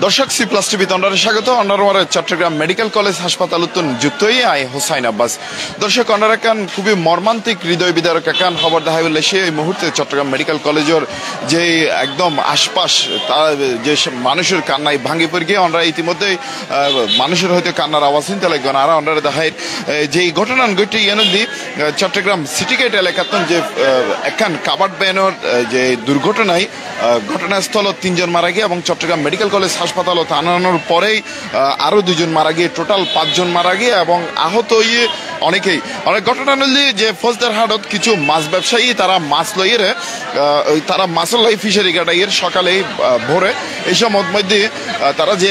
দর্শক C plus টিভিতে অনারে স্বাগত। অনার চট্টগ্রাম মেডিকেল কলেজ হাসপাতাল যুক্ত হয়ে আই হোসাইন আব্বাস। দর্শক অনার একান খুবই মর্মান্তিক হৃদয় বিদারক একান খবর দেখা বললে সে এই মুহূর্তে চট্টগ্রাম মেডিকেল কলেজের যে একদম আশপাশ তার যে মানুষের কান্নায় ভাঙি পড়ে গিয়ে আমরা ইতিমধ্যে মানুষের হয়তো কান্নার আওয়াজ শুনতে লাগবে না। আর অনারে দেখায় যে ঘটনা ঘটে ইয়েনদি চট্টগ্রাম সিটি গেট এলাকাতন যে একান কাবার্ড ব্যানের যে দুর্ঘটনায় ঘটনাস্থল ৩ জন মারা গিয়ে এবং চট্টগ্রাম মেডিকেল কলেজ হাসপাতাল আনানোর পরেই আরো ২ জন মারা গিয়ে টোটাল ৫ জন মারা গিয়ে এবং আহত হয়ে অনেকেই অনেক ঘটনা নলি যে ফৌজদার হাটত কিছু মাছ ব্যবসায়ী তারা মাছ লইয়ের তারা মাছের লাই ফিশারি গাড়াইয়ের সকালে ভোরে এই সময় মধ্যে তারা যে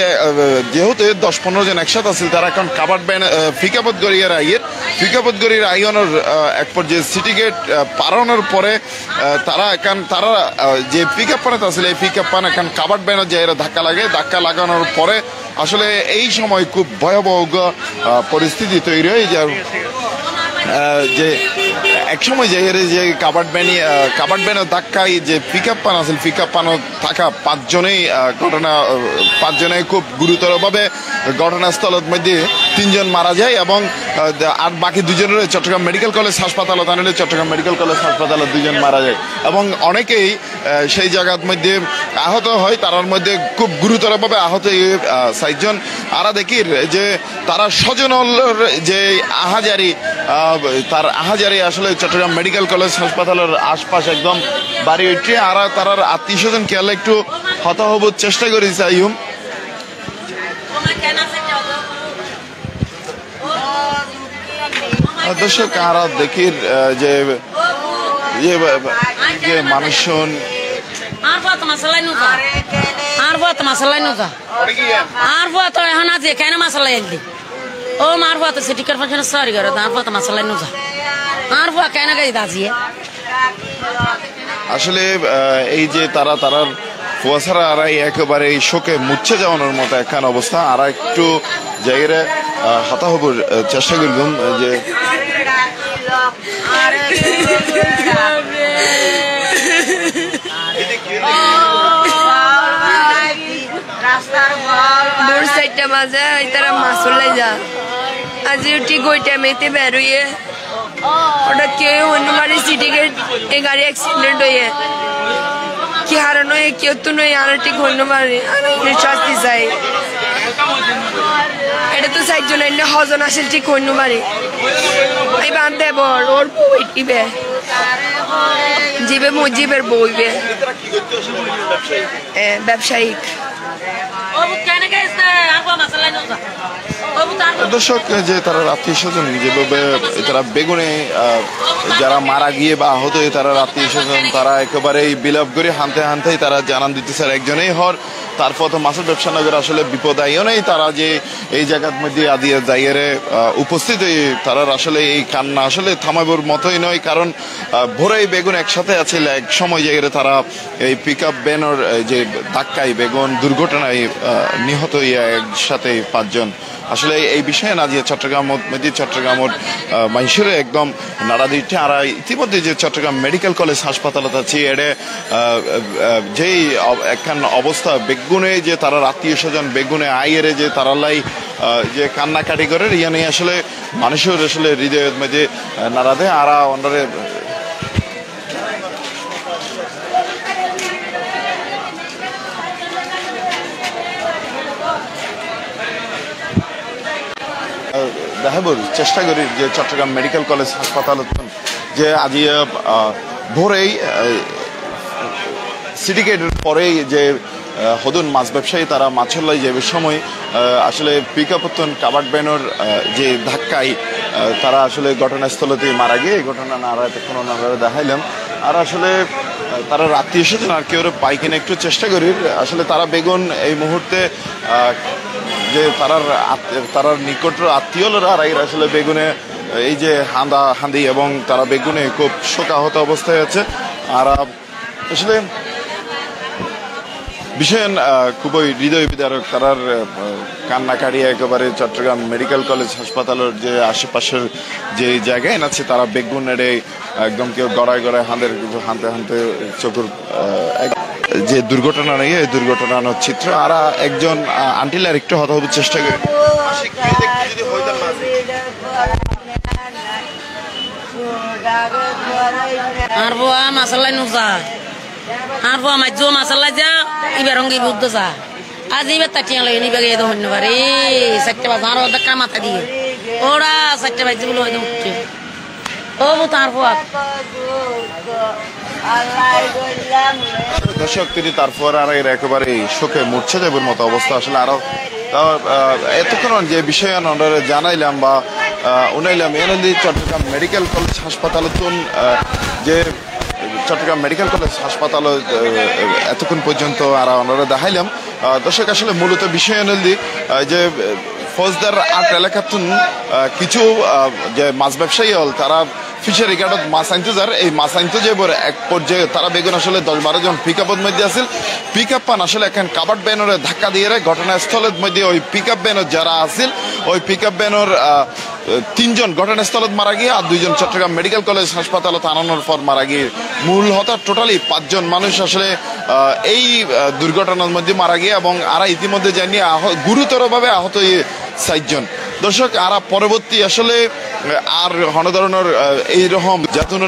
যেহেতু ১০-১৫ জন একসাথে আছে তারা এখন কাবার্ড ব্যান ফিকাপত গড়িয়ার আইয়ের ফিকাপত গড়ির আইয়নের এক পর্যায়ে সিটি গেট পারানোর পরে তারা এখন তারা যে পিক আপ পানাতে আসলে এই পিক আপ পান এখন কাবার্ড ব্যানের জায়গায় ধাক্কা লাগে। ধাক্কা লাগানোর পরে আসলে এই সময় খুব ভয়াবহ পরিস্থিতি তৈরি হয় যে এক সময় যে কাবার্ড ব্যানের ধাক্কায় যে পিক আপ পান আছে পিক আপ পানও থাকা ৫ জনেই খুব গুরুতরভাবে ঘটনাস্থলের মধ্যে ৩ জন মারা যায় এবং আর বাকি ২ জনের চট্টগ্রাম মেডিকেল কলেজ হাসপাতালত আনলে চট্টগ্রাম মেডিকেল কলেজ হাসপাতালে ২ জন মারা যায় এবং অনেকেই সেই জায়গার মধ্যে আহত হয়। তার মধ্যে খুব গুরুতরভাবে আহত ৬ জন। আরা দেখির যে তারা স্বজনের যে আহাজারি আসলে চট্টগ্রাম মেডিকেল কলেজ হাসপাতালের আশপাশ একদম বাড়ি উঠছে। আর তার আত্মীয় স্বজন খেয়াল একটু হতাহবুর চেষ্টা করেছে আইহুম দর্শক। আরা দেখির যে মানুষজন আসলে এই যে তারার ফুয়াশারা আর একেবারে এই শোকে মুচ্ছে যাওয়ানোর মতো একখান অবস্থা। আর একটু জায়গায় হতাহবুর চেষ্টা করলাম যে মাঝে তারা মাসুলাই যা আজ উঠি গইটা মেতে বেরোয়ে হঠাৎ কেউ অন্য বাড়ি সিটি গেট এই গাড়ি অ্যাক্সিডেন্ট হয়ে কি হারানো কেউ তো নয় আর ঠিক অন্য বাড়ি শাস্তি চাই। এটা তো ৬ জন হজন আসেন ঠিক অন্য বাড়ি এই বান্ধে বর ওর বইটিবে জিবে মুজিবের বইবে ব্যবসায়িক। দর্শক যে তারা আত্মীয় স্বজন যেভাবে তারা বেগুনে যারা মারা গিয়ে বা আহত হয়ে তারা আত্মীয় স্বজন তারা একেবারেই বিলাপ করে হানতে তারা জানান দিতেছে একজনেই হর। তারপর তো মাছের ব্যবসা নগর আসলে বিপদ আইও নেই। তারা যে এই জায়গার মধ্যে আদিয়ে জায়গায় উপস্থিত হয়ে তারা আসলে এই কান্না আসলে থামাবার মতোই নয়। কারণ ভোরেই বেগুন একসাথে আছে এক সময় জায়গায় তারা এই পিক আপ ব্যানের যে ধাক্কায় বেগুন দুর্ঘটনায় নিহত হইয়া একসাথে ৫ জন। আসলে এই বিষয়ে না যে চট্টগ্রামের মানুষের একদম নাড়া দিচ্ছে। আর ইতিমধ্যে যে চট্টগ্রাম মেডিকেল কলেজ হাসপাতালত আছে এডে যেই একখান অবস্থা বেগুনে যে তারা আত্মীয় স্বজন বেগুনে আইয়ের যে তারালাই যে কান্নাকাটি করে ইয়ে নিয়ে আসলে মানুষের আসলে হৃদয়ের মধ্যে নাড়া দেয়। আর ওনারে দেখাবার চেষ্টা করি যে চট্টগ্রাম মেডিকেল কলেজ হাসপাতাল যে আজ ভোরেই সিটি গেটের পরেই যে হদুন মাছ ব্যবসায়ী তারা মাছের লাই যে সময় আসলে পিক আপ কাবার্ড ব্যানের যে ধাক্কায় তারা আসলে ঘটনাস্থলতে মারা গিয়ে এই ঘটনা নারা এতক্ষণ ওনারা দেখাইলাম। আর আসলে তারা আত্মীয় স্বজন আর কেউ পাইকিনে একটু চেষ্টা করি আসলে তারা বেগুন এই মুহূর্তে যে তারার নিকট আত্মীয়রা আসলে বেগুনে এই যে হাঁদি এবং তারা বেগুনে খুব শোকাহত অবস্থায় আছে। আর আসলে ভীষণ খুবই হৃদয় বিদারক তারার কান্নাকাটি একেবারে চট্টগ্রাম মেডিকেল কলেজ হাসপাতালের যে আশেপাশের যে জায়গায় আছে তারা বেগুন নেড়ে একদম কেউ গড়ায় গড়ায় হাঁতে চোখের যে দুর্ঘটনা নিয়ে এই দুর্ঘটনার চিত্র আর একজন আন্টিল আর একটু হতাহত চেষ্টা করে আর বুয়া মাসাল্লাই নুসা আর বুয়া মাইজো মাসাল্লাই যা ইবার রঙ্গি বুদ্ধ যা আজ ইবার তাটিয়া লই নিবে গে ধন্যবাদ রে সাতটা বাজ আর ওদা মাথা দিয়ে ওরা সাতটা বাজে বলে হয়তো উঠছে ও তার বুয়া দর্শক তিনি তারপর আর এর একেবারে শোকে মূর্ছা যাবার মতো অবস্থা আসলে আরো এতক্ষণ যে বিষয় জানাইলাম বা উনাইলাম এনন্দি চট্টগ্রাম মেডিকেল কলেজ হাসপাতাল যে চট্টগ্রাম মেডিকেল কলেজ হাসপাতাল এতক্ষণ পর্যন্ত আর ওনারা দেখাইলাম দর্শক আসলে মূলত বিষয় এনন্দি যে ফৌজদার আট এলাকাতুন কিছু যে মাছ ব্যবসায়ী হল তারা ফিশারি গার্ডত মাছ আনতে যার এই মাছ আনতে যে এক পর্যায়ে তারা বেগুন আসলে 10-12 জন পিক আপের মধ্যে আসছিল পিক আপ পান আসলে এখন কাবার্ড ব্যানরে ধাক্কা দিয়ে ঘটনাস্থলের মধ্যে ওই পিক আপ ব্যানর যারা আসছিল ওই পিক আপ ব্যানর 3 জন ঘটনাস্থলত মারা গিয়ে আর 2 জন চট্টগ্রাম মেডিকেল কলেজ হাসপাতালত আনানোর পর মারা গিয়ে মূল হতা টোটালি 5 জন মানুষ আসলে এই দুর্ঘটনার মধ্যে মারা গিয়ে এবং আরা ইতিমধ্যে জানি গুরুতরভাবে আহত 7 জন দর্শক আর পরবর্তী আসলে আর ধরনের এইরকম যাতুন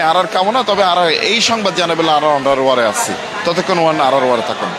আর কামনা তবে আর এই সংবাদ জানাবেন আর ওয়ারে আসছি ততক্ষণ আর ওয়ারে থাকুন।